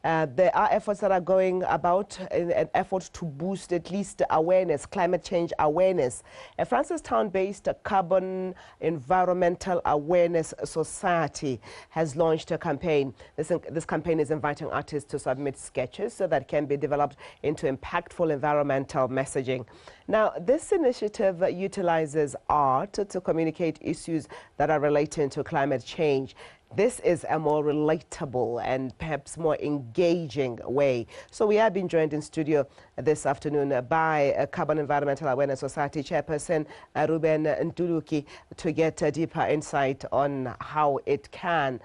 There are efforts that are going about in an effort to boost at least awareness, climate change awareness. A Francistown-based carbon environmental awareness society has launched a campaign. This campaign is inviting artists to submit sketches so that can be developed into impactful environmental messaging. Now, this initiative utilizes art to communicate issues that are related to climate change. This is a more relatable and perhaps more engaging way. So we have been joined in studio this afternoon by Carbon Environmental Awareness Society Chairperson Reuben Ntuluki to get a deeper insight on how it can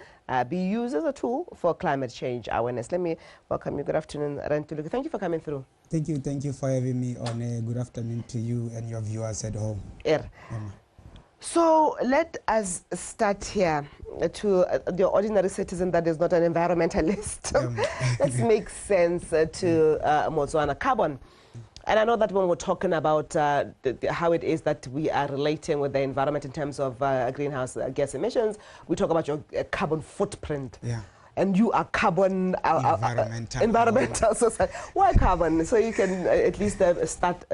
be used as a tool for climate change awareness. Let me welcome you. Good afternoon, Ntuluki. Thank you for coming through. Thank you for having me on. Good afternoon to you and your viewers at home. So let us start here to the ordinary citizen that is not an environmentalist. Let's make sense to Botswana carbon. And I know that when we're talking about how it is that we are relating with the environment in terms of greenhouse gas emissions, we talk about your carbon footprint. Yeah. And you are carbon environmental society. Why carbon? So you can at least start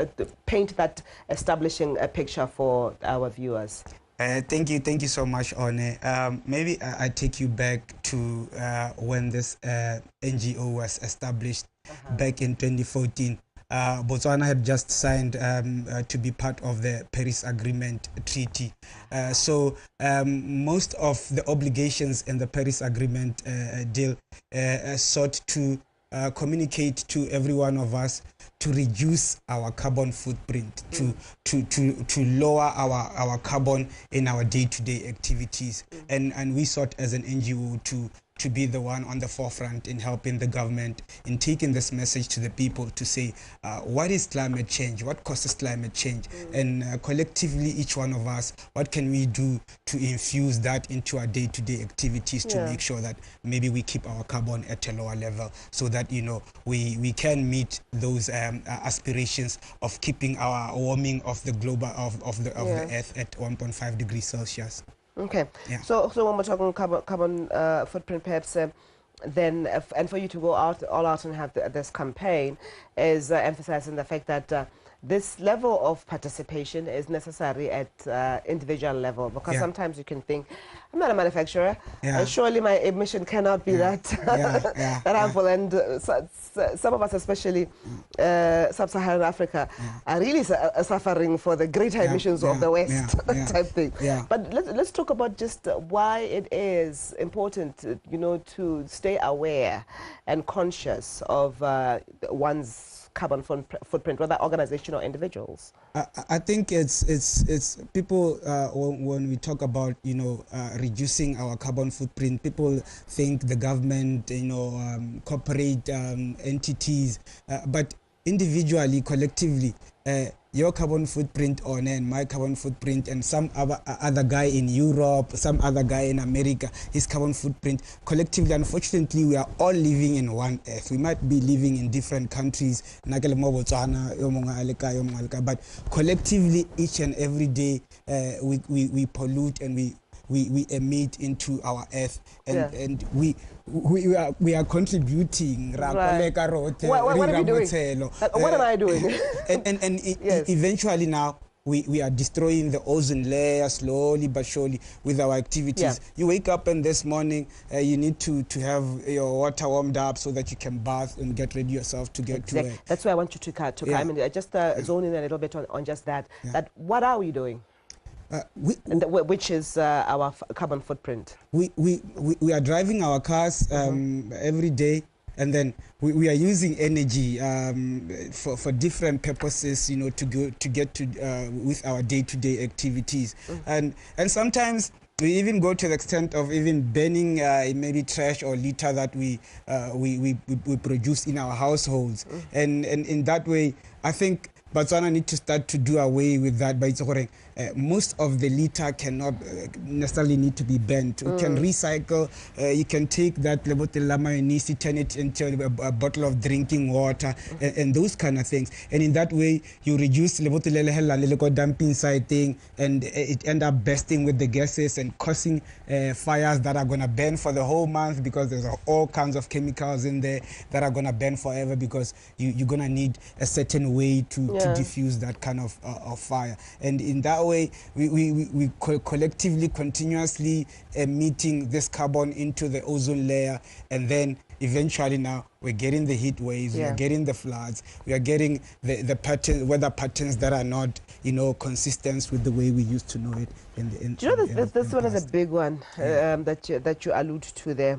paint that establishing a picture for our viewers. Thank you so much, One. Maybe I take you back to when this NGO was established back in 2014. Botswana had just signed to be part of the Paris Agreement Treaty. So most of the obligations in the Paris Agreement deal sought to communicate to every one of us to reduce our carbon footprint, to lower our carbon in our day-to-day activities. And we sought as an NGO to be the one on the forefront in helping the government in taking this message to the people to say, what is climate change? What causes climate change? And collectively, each one of us, what can we do to infuse that into our day-to-day activities to make sure that maybe we keep our carbon at a lower level so that, you know, we can meet those aspirations of keeping our warming of the global, of the earth at 1.5 degrees Celsius. Okay, so when we're talking carbon footprint, perhaps then, and for you to go all out and have this campaign is emphasizing the fact that this level of participation is necessary at individual level, because sometimes you can think, I'm not a manufacturer, and surely my emission cannot be that harmful. And some of us, especially sub-Saharan Africa, are really suffering for the greater emissions of the West type thing. But let's talk about just why it is important, you know, to stay aware and conscious of one's carbon footprint, whether organization or individuals. I think it's people when we talk about, you know, reducing our carbon footprint, people think the government, you know, corporate entities, but individually, collectively, your carbon footprint and my carbon footprint and some other guy in Europe, some other guy in America, his carbon footprint, collectively, unfortunately, we are all living in one earth. We might be living in different countries, but collectively, each and every day, we pollute and we emit into our earth, and we are contributing. What are we doing? What am I doing? and eventually now we are destroying the ozone layer slowly but surely with our activities. You wake up and this morning you need to have your water warmed up so that you can bath and get ready yourself to get to work. That's why I want you to come in. Just zone in a little bit on just that. That what are we doing? Which is our carbon footprint. We are driving our cars every day, and then we are using energy for different purposes, you know, to get to with our day-to-day activities, and sometimes we even go to the extent of even burning maybe trash or litter that we produce in our households, and in that way, I think Botswana need to start to do away with that by most of the litter cannot necessarily need to be burnt. You can recycle. You can take that lebotele la mayonnaise, turn it into a bottle of drinking water, and those kind of things. And in that way, you reduce lebotele le hela le go dump inside thing, and it end up bursting with the gases and causing fires that are gonna burn for the whole month, because there's all kinds of chemicals in there that are gonna burn forever, because you're gonna need a certain way to diffuse that kind of fire. And in that way, we collectively, continuously emitting this carbon into the ozone layer, and then eventually now we're getting the heat waves, we are getting the floods, we are getting the weather patterns that are not, consistent with the way we used to know it. Do you know this one is a big one that you allude to there,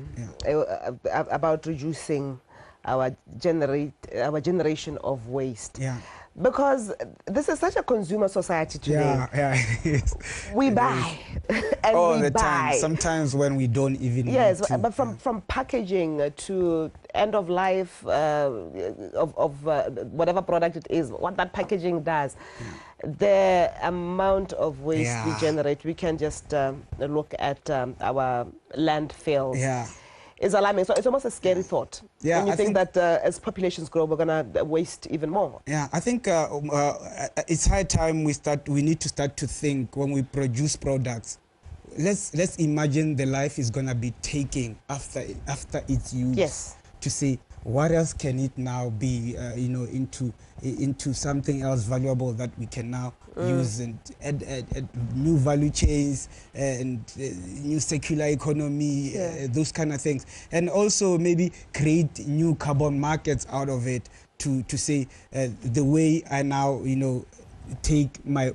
about reducing our generation of waste. Because this is such a consumer society today. We buy and all we the buy. time. Sometimes when we don't even need to. But from packaging to end of life of whatever product it is, what that packaging does, the amount of waste we generate, we can just look at our landfills. Is alarming. So it's almost a scary thought. When you think that as populations grow, we're going to waste even more. I think it's high time we need to start to think when we produce products. Let's imagine the life is going to be taking after its use. To say, what else can it now be, into something else valuable that we can now use, and add new value chains and new circular economy, those kind of things. And also maybe create new carbon markets out of it, to say the way I now, take my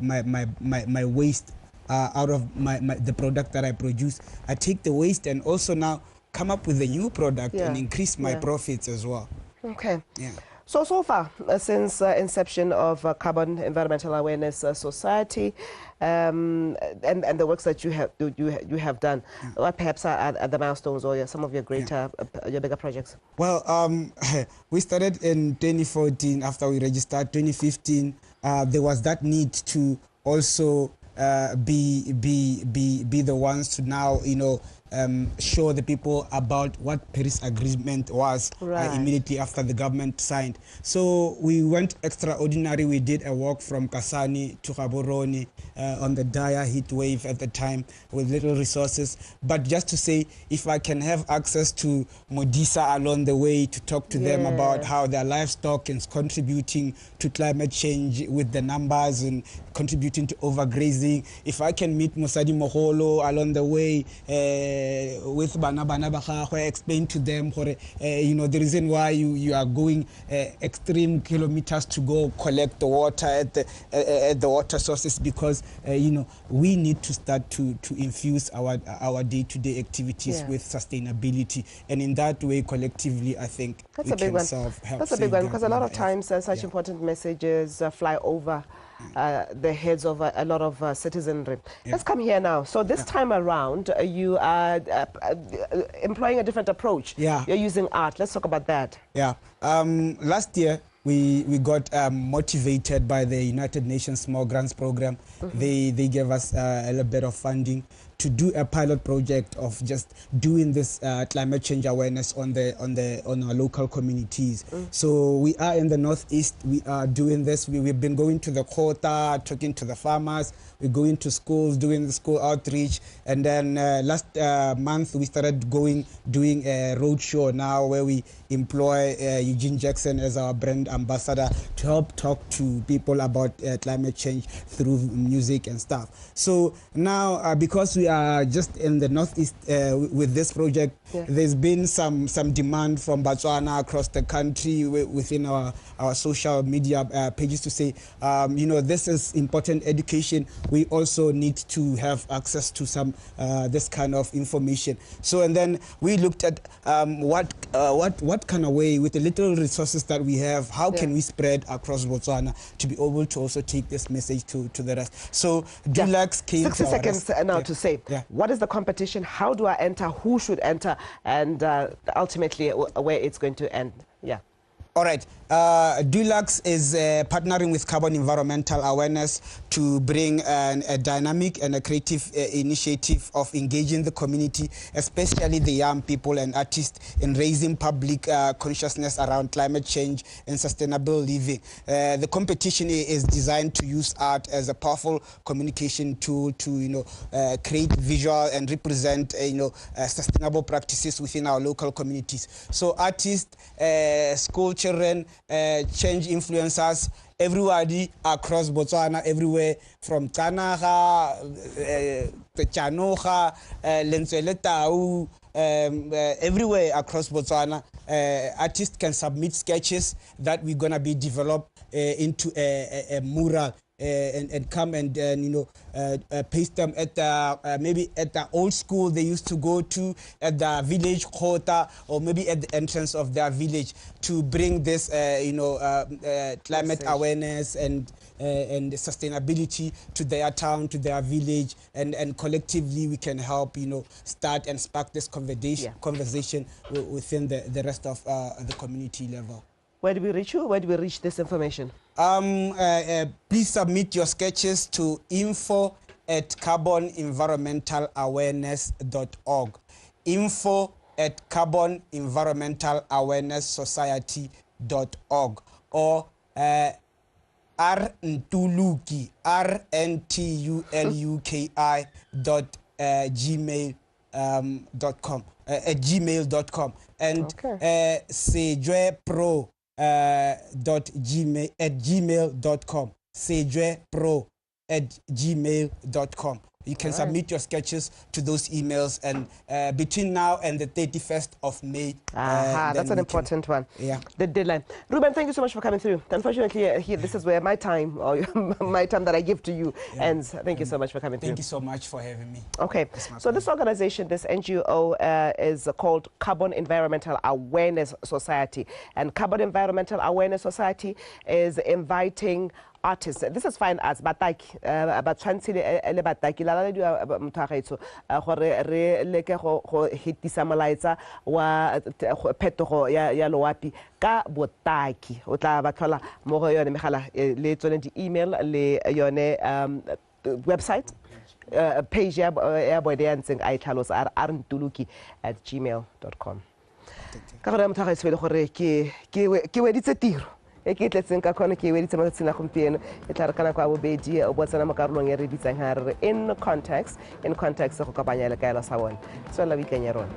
waste out of the product that I produce. I take the waste and also now come up with a new product and increase my profits as well. Okay. So far, since inception of Carbon Environmental Awareness Society, and the works that you have done, what perhaps are the milestones or some of your greater, your bigger projects? Well, we started in 2014 after we registered. 2015, there was that need to also be the ones to now, show the people about what Paris Agreement was immediately after the government signed. So we went extraordinary. We did a walk from Kasane to Gaborone on the dire heat wave at the time with little resources. But just to say, if I can have access to Modisa along the way to talk to them about how their livestock is contributing to climate change with the numbers and contributing to overgrazing. If I can meet Mosadi Moholo along the way, with Bana Bagagwe, explain to them the reason why you are going extreme kilometers to go collect the water at the water sources, because we need to start to infuse our day-to-day activities with sustainability, and in that way collectively I think that's a big one. That's a big one, because a lot of times such important messages fly over the heads of a lot of citizenry. Let's come here now. So this time around, you are employing a different approach. You're using art. Let's talk about that. Last year, we got motivated by the United Nations Small Grants Program. They gave us a little bit of funding to do a pilot project of just doing this climate change awareness on our local communities. So we are in the Northeast. We are doing this. We've been going to the Kota, talking to the farmers. We're going to schools, doing the school outreach. And then last month, we started doing a roadshow now, where we employ Eugene Jackson as our brand ambassador to help talk to people about climate change through music and stuff. So now, because we are just in the Northeast with this project, there's been some demand from Botswana across the country within our social media pages to say, this is important education. We also need to have access to some this kind of information. So, and then we looked at what kind of way, with the little resources that we have, how can we spread across Botswana to be able to also take this message to the rest. So Dulax came 60 seconds now to say, what is the competition? How do I enter? Who should enter? And ultimately, where it's going to end? All right. Dulux is partnering with Carbon Environmental Awareness to bring a dynamic and a creative initiative of engaging the community, especially the young people and artists, in raising public consciousness around climate change and sustainable living. The competition is designed to use art as a powerful communication tool to, create visual and represent, sustainable practices within our local communities. So artists, school children, change influencers, everybody across Botswana, everywhere from Kanaga, Chanoga, Lentsweletau, everywhere across Botswana, artists can submit sketches that we're gonna be developed into a mural. And come and paste them at the maybe at the old school they used to go to, at the village quota, or maybe at the entrance of their village, to bring this climate awareness and sustainability to their town, to their village, and collectively we can help start and spark this conversation within the rest of the community level. Where do we reach you? Where do we reach this information? Please submit your sketches to info@carbonenvironmentalawareness.org. info@carbonenvironmentalawareness.society.org, or Ntuluki, RNTULUKI.gmail.com at gmail.com, and sejwepro @gmail.com, sejwepro@gmail.com. You can submit your sketches to those emails, and between now and the 31st of May. That's an important one. Yeah. The deadline. Reuben, thank you so much for coming through. Unfortunately, this is where my time, or my time that I give to you, ends. Thank you so much for coming through. Thank you so much for having me. Okay. So this organization, this NGO, is called Carbon Environmental Awareness Society. And Carbon Environmental Awareness Society is inviting artists. This is fine arts, but like wa phetogo ya loapi ka botaki o tla ba tlhola mo go yone megala le tsone di email le yone website page ya boede ya ntseng a itlhalosa ntuluki@gmail.com. ka gore motho ga itse gore ke weditse tiro e ke tletseng ka khone ke weditse mo tsena gompieno e tla re kana kwa bobedi o botsana mo karolong ya re bitsang ha re in context go kopanya le kaelo sa bone so la weekend ya rona.